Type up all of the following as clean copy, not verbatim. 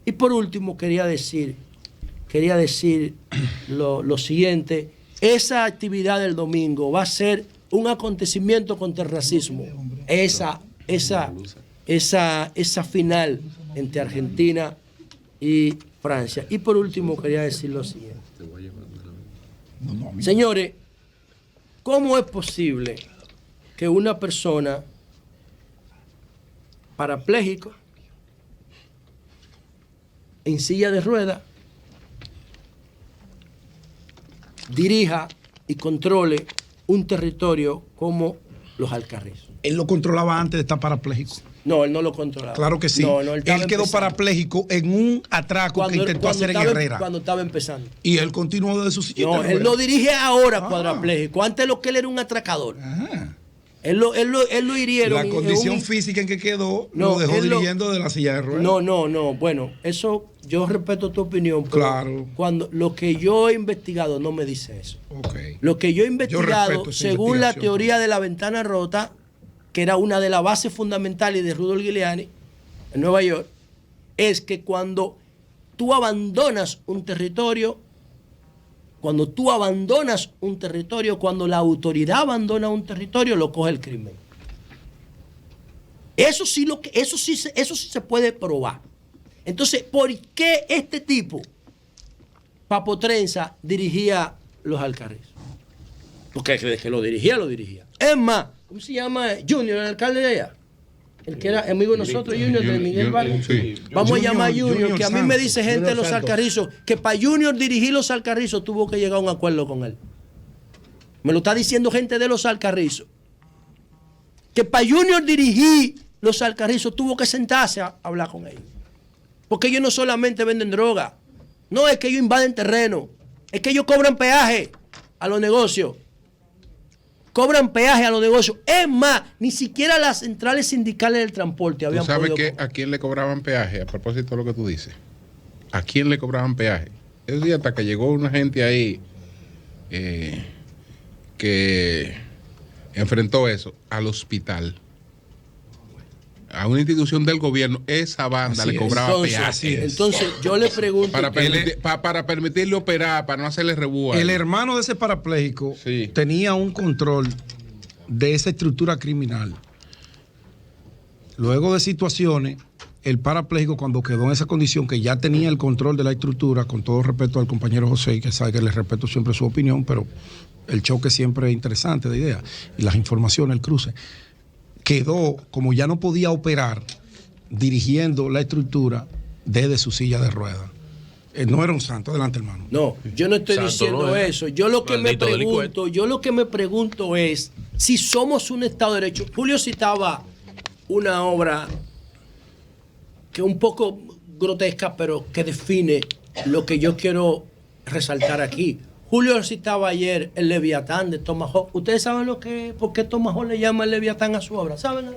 Y por último, quería decir lo siguiente. Esa actividad del domingo va a ser un acontecimiento contra el racismo. Esa final entre Argentina y Francia. Y por último, quería decir lo siguiente. Señores, ¿cómo es posible que una persona parapléjico, en silla de ruedas, dirija y controle un territorio como los Alcarrizos? Él lo controlaba antes de estar parapléjico. No, él no lo controlaba. Claro que sí. No, él quedó parapléjico en un atraco que intentó hacer en Herrera. Cuando estaba empezando. Y él continuó de su silla. No, él no dirige ahora cuadrapléjico. Antes lo que él era un atracador. Él lo hirieron. La condición física en que quedó lo dejó dirigiendo de la silla de ruedas. No. Bueno, eso yo respeto tu opinión. Pero claro. Cuando lo que yo he investigado no me dice eso. Okay. Lo que yo he investigado, según la teoría de la ventana rota, que era una de las bases fundamentales de Rudolf Giuliani en Nueva York, es que cuando tú abandonas un territorio, cuando la autoridad abandona un territorio, lo coge el crimen. Eso sí se puede probar. Entonces, ¿por qué este tipo, Papo Trenza, dirigía los Alcarrizos? Porque desde que lo dirigía. Es más, ¿cómo se llama? Junior, el alcalde de allá. El que era amigo de nosotros, Junior, de Miguel Vargas. Sí. Vamos a llamar a Junior, que a mí me dice gente de los Alcarrizos que para Junior dirigir los Alcarrizos tuvo que llegar a un acuerdo con él. Me lo está diciendo gente de los Alcarrizos. Que para Junior dirigir los Alcarrizos tuvo que sentarse a hablar con ellos. Porque ellos no solamente venden droga. No, es que ellos invaden terreno. Es que ellos cobran peaje a los negocios. Cobran peaje a los negocios. Es más, ni siquiera las centrales sindicales del transporte habían podido. ¿Tú sabes a quién le cobraban peaje? A propósito de lo que tú dices. ¿A quién le cobraban peaje? Ese día hasta que llegó una gente ahí que enfrentó eso al hospital. A una institución del gobierno, esa banda le cobraba peaje. Entonces, yo le pregunto... Para permitirle operar, para no hacerle rebú. El hermano de ese parapléjico tenía un control de esa estructura criminal. Luego de situaciones, el parapléjico, cuando quedó en esa condición, que ya tenía el control de la estructura, con todo respeto al compañero José, que sabe que le respeto siempre su opinión, pero el choque siempre es interesante de ideas, y las informaciones, el cruce. Quedó, como ya no podía operar, dirigiendo la estructura desde su silla de ruedas. No era un santo, adelante, hermano. No, yo no estoy diciendo eso. Yo lo que me pregunto es si somos un Estado de Derecho. Julio citaba una obra que es un poco grotesca, pero que define lo que yo quiero resaltar aquí. Julio citaba ayer el Leviatán de Thomas Hobbes. ¿Ustedes saben por qué Thomas Hobbes le llama el Leviatán a su obra? ¿Saben?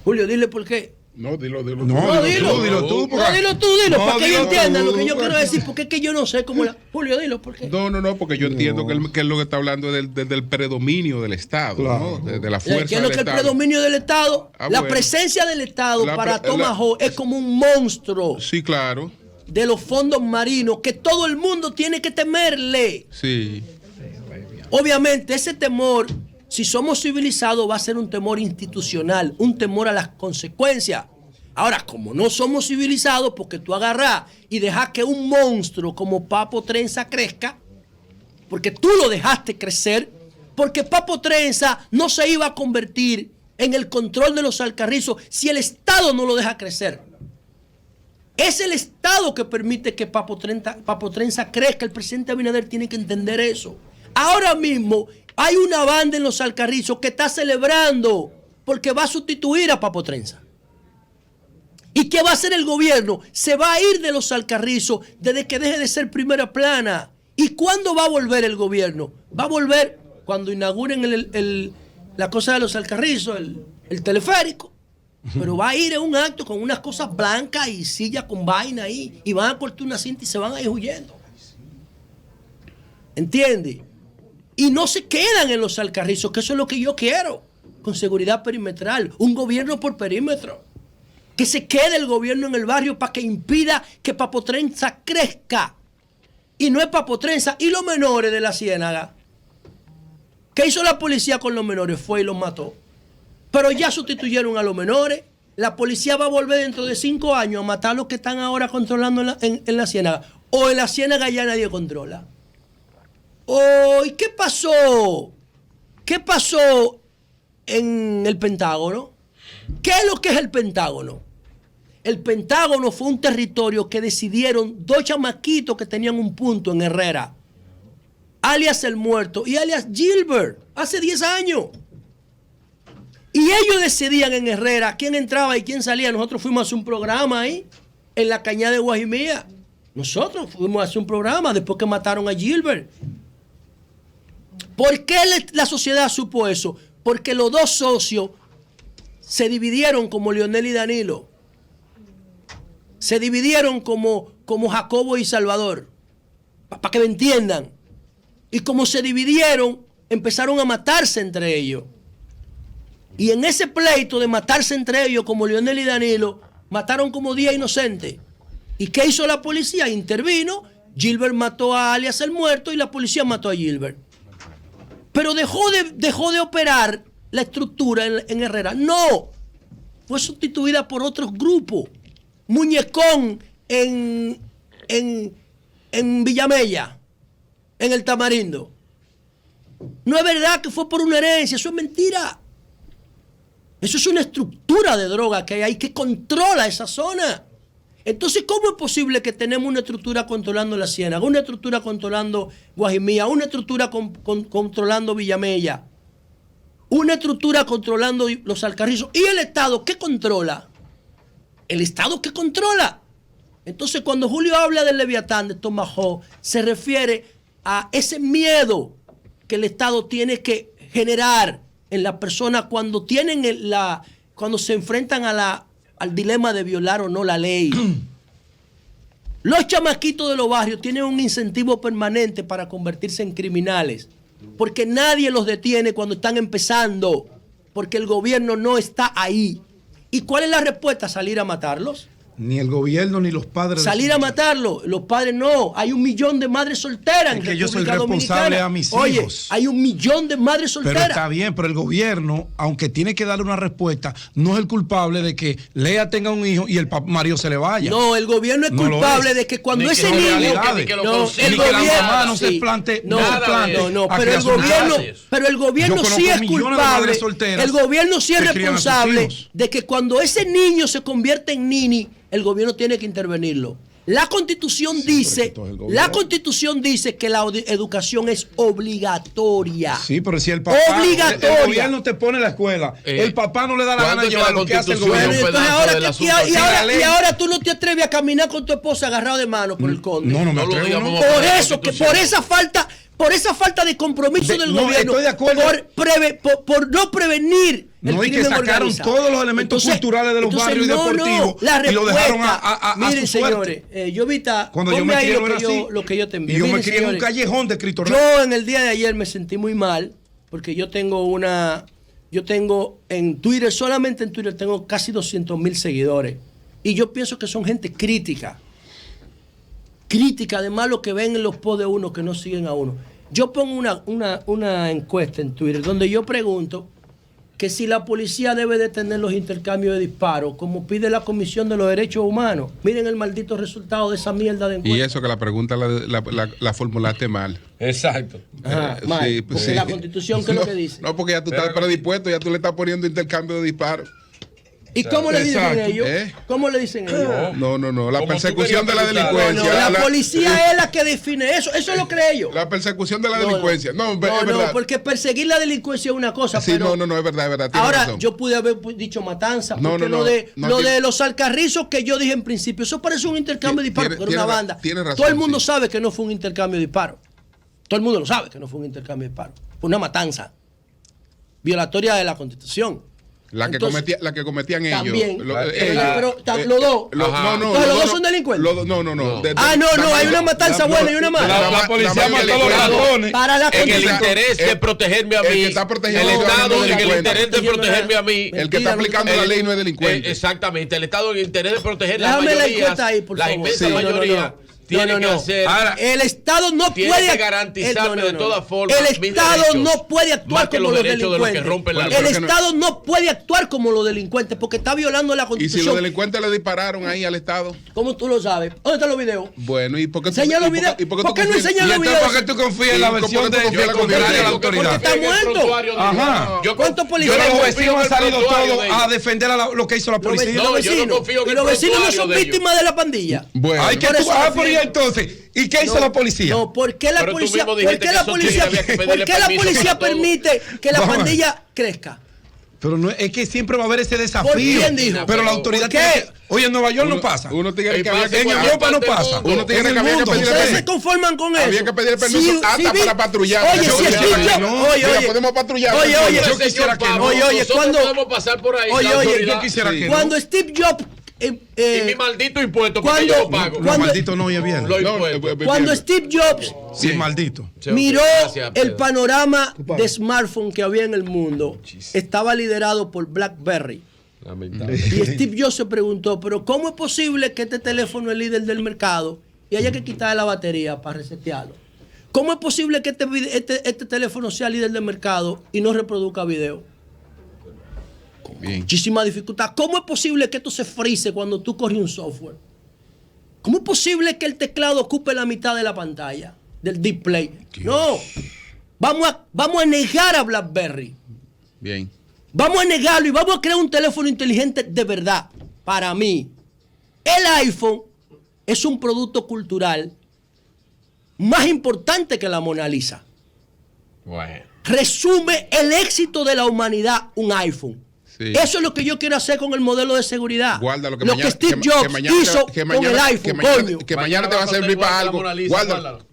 Julio, dile por qué. No, dilo tú. Dilo tú, para que ellos entiendan lo que yo quiero decir, porque es que yo no sé cómo Julio, dilo, ¿por qué? No, porque yo entiendo que él lo que está hablando es del predominio del Estado, claro. ¿No? De la fuerza del Estado. ¿Qué es lo que el predominio del Estado? La presencia del Estado para Thomas Hobbes es como un monstruo. Sí, claro. De los fondos marinos, que todo el mundo tiene que temerle. Sí. Obviamente, ese temor, si somos civilizados, va a ser un temor institucional, un temor a las consecuencias. Ahora, como no somos civilizados, porque tú agarrás y dejas que un monstruo como Papo Trenza crezca, porque tú lo dejaste crecer, porque Papo Trenza no se iba a convertir en el control de los Alcarrizos si el Estado no lo deja crecer. Es el Estado que permite que Papo Trenza crezca. El presidente Abinader tiene que entender eso. Ahora mismo hay una banda en los Alcarrizos que está celebrando porque va a sustituir a Papo Trenza. ¿Y qué va a hacer el gobierno? Se va a ir de los Alcarrizos desde que deje de ser primera plana. ¿Y cuándo va a volver el gobierno? Va a volver cuando inauguren la cosa de los Alcarrizos, el teleférico. Pero va a ir a un acto con unas cosas blancas y sillas con vaina ahí, y van a cortar una cinta y se van a ir huyendo. ¿Entiendes? Y no se quedan en los Alcarrizos, que eso es lo que yo quiero, con seguridad perimetral, un gobierno por perímetro. Que se quede el gobierno en el barrio para que impida que Papotrenza crezca. Y no es Papotrenza. ¿Y los menores de la Ciénaga? ¿Qué hizo la policía con los menores? Fue y los mató. Pero ya sustituyeron a los menores. La policía va a volver dentro de 5 años a matar a los que están ahora controlando en la Ciénaga. O en la Ciénaga ya nadie controla. Oh, ¿y qué pasó? ¿Qué pasó en el Pentágono? ¿Qué es lo que es el Pentágono? El Pentágono fue un territorio que decidieron 2 chamaquitos que tenían un punto en Herrera, alias El Muerto y alias Gilbert, hace 10 años. Y ellos decidían en Herrera quién entraba y quién salía. Nosotros fuimos a hacer un programa ahí, en la cañada de Guajimía. Nosotros fuimos a hacer un programa después que mataron a Gilbert. ¿Por qué la sociedad supo eso? Porque los 2 socios se dividieron como Leonel y Danilo. Se dividieron como Jacobo y Salvador. Para que me entiendan. Y como se dividieron, empezaron a matarse entre ellos. Y en ese pleito de matarse entre ellos, como Leonel y Danilo, mataron como 10 inocentes. ¿Y qué hizo la policía? Intervino. Gilbert mató a alias El Muerto y la policía mató a Gilbert. Pero dejó de operar la estructura en Herrera. No. Fue sustituida por otros grupos. Muñecón en Villamella, en el Tamarindo. No es verdad que fue por una herencia, eso es mentira. Eso es una estructura de droga que hay que controla esa zona. Entonces, ¿cómo es posible que tenemos una estructura controlando la Ciénaga, una estructura controlando Guajimía, una estructura controlando Villamella, una estructura controlando los Alcarrizos? ¿Y el Estado qué controla? El Estado que controla. Entonces, cuando Julio habla del Leviatán, de Tomahawk, se refiere a ese miedo que el Estado tiene que generar en la persona cuando tienen cuando se enfrentan al dilema de violar o no la ley. Los chamaquitos de los barrios tienen un incentivo permanente para convertirse en criminales, porque nadie los detiene cuando están empezando, porque el gobierno no está ahí. ¿Y cuál es la respuesta? ¿Salir a matarlos? Ni el gobierno ni los padres. Salir a matarlos. Los padres no. Hay 1 millón de madres solteras en que República yo soy responsable a mis hijos. Oye, hay 1 millón de madres solteras. Pero está bien, pero el gobierno, aunque tiene que darle una respuesta, no es el culpable de que Lea tenga un hijo y el marido se le vaya. No, el gobierno es culpable de que cuando ese niño... Ni que la mamá no se plante. Pero el gobierno sí es culpable. El gobierno sí es responsable de que cuando ese niño se convierte en nini, el gobierno tiene que intervenirlo. La Constitución dice que la educación es obligatoria. Sí, pero si el papá, obligatoria. El gobierno te pone la escuela, el papá no le da la gana de llevar lo que hace el gobierno. Y ahora tú no te atreves a caminar con tu esposa agarrado de mano por el conde. No me atrevo. Por eso, que por esa falta de compromiso del gobierno, estoy de acuerdo. por no prevenir el crimen que sacaron organizado. Todos los elementos culturales de los barrios deportivos y lo dejaron a miren, su suerte. Señores, yo ahorita, cuando yo me crié lo que yo te envío. Y yo me crié en un callejón de Cristo Rey. Yo en el día de ayer me sentí muy mal porque yo tengo en Twitter, solamente en Twitter tengo casi 200,000 seguidores y yo pienso que son gente crítica, además lo que ven en los posts de uno que no siguen a uno. Yo pongo una encuesta en Twitter donde yo pregunto que si la policía debe detener los intercambios de disparos, como pide la Comisión de los Derechos Humanos. Miren el maldito resultado de esa mierda de encuesta. Y eso que la pregunta la formulaste mal. Exacto. Ajá, mal, sí, porque la Constitución, ¿qué es lo que dice? No, porque ya tú estás predispuesto, ya tú le estás poniendo intercambio de disparos. ¿Y cómo le dicen ellos? ¿Cómo le dicen ellos? No. La persecución de la delincuencia. La policía es la que define eso. Eso lo cree ellos. La persecución de la delincuencia. No, es verdad. No, porque perseguir la delincuencia es una cosa. Sí, pero no, es verdad. Ahora, razón. yo pude haber dicho matanza. Porque lo de los alcarrizos que yo dije en principio, eso parece un intercambio de disparos, pero una banda. Razón, todo el mundo sabe que no fue un intercambio de disparos. Todo el mundo lo sabe que no fue un intercambio de disparos. Fue una matanza violatoria de la Constitución. La que cometían ellos. También. Pero los dos. Entonces los dos son delincuentes. No. Hay una matanza buena y una mala. La policía mató a los ladrones. En el interés de protegerme a mí. El Estado en el interés de protegerme a mí. El que está aplicando la ley no es delincuente. Exactamente. El Estado en el interés de proteger la mayoría. Déjame la encuesta ahí, por favor. La inmensa mayoría. Tiene que hacer. Ahora, el Estado no puede garantizarme de todas formas. El Estado no puede actuar como los delincuentes. El Estado no puede actuar como los delincuentes porque está violando la Constitución. ¿Y si los delincuentes le dispararon ahí al Estado? ¿Cómo tú lo sabes? ¿Dónde están los videos? Bueno, ¿y por qué enseña los videos? ¿Por qué no enseñan los videos? ¿Por qué tú confías en la versión de la autoridad? Porque está muerto. Ajá. ¿Cuántos policías? Los vecinos han salido todos a defender lo que hizo la policía. No, yo no confío en el prontuario. ¿Y los vecinos no son víctimas de la pandilla? Bueno. Hay que por ahí entonces. ¿Y qué hizo la policía? No, ¿por qué la policía permite que la pandilla crezca? Pero no, es que siempre va a haber ese desafío. ¿Quién dijo? Pero la autoridad oye, en Nueva York no pasa. En Europa no pasa. Ustedes se conforman con eso. Había que pedir permiso hasta para patrullar. Oye, podemos patrullar. Oye, yo quisiera que cuando podemos pasar por ahí. Yo quisiera que cuando Steve Jobs y mi maldito impuesto porque yo lo pago. Los malditos no oye bien. Cuando Steve Jobs maldito miró el panorama de smartphone que había en el mundo, estaba liderado por BlackBerry. Y Steve Jobs se preguntó, pero ¿cómo es posible que este teléfono es líder del mercado y haya que quitarle la batería para resetearlo? ¿Cómo es posible que este teléfono sea líder del mercado y no reproduzca video? Bien. Muchísima dificultad. ¿Cómo es posible que esto se frise cuando tú corres un software? ¿Cómo es posible que el teclado ocupe la mitad de la pantalla del display? Dios. No. Vamos a negar a BlackBerry. Bien. Vamos a negarlo y vamos a crear un teléfono inteligente de verdad. Para mí, el iPhone es un producto cultural más importante que la Mona Lisa. Bueno. Resume el éxito de la humanidad un iPhone. Sí. Eso es lo que yo quiero hacer con el modelo de seguridad. Guárdalo, que Steve Jobs hizo con el iPhone, coño. Que mañana te va a servir para algo. Guárdalo.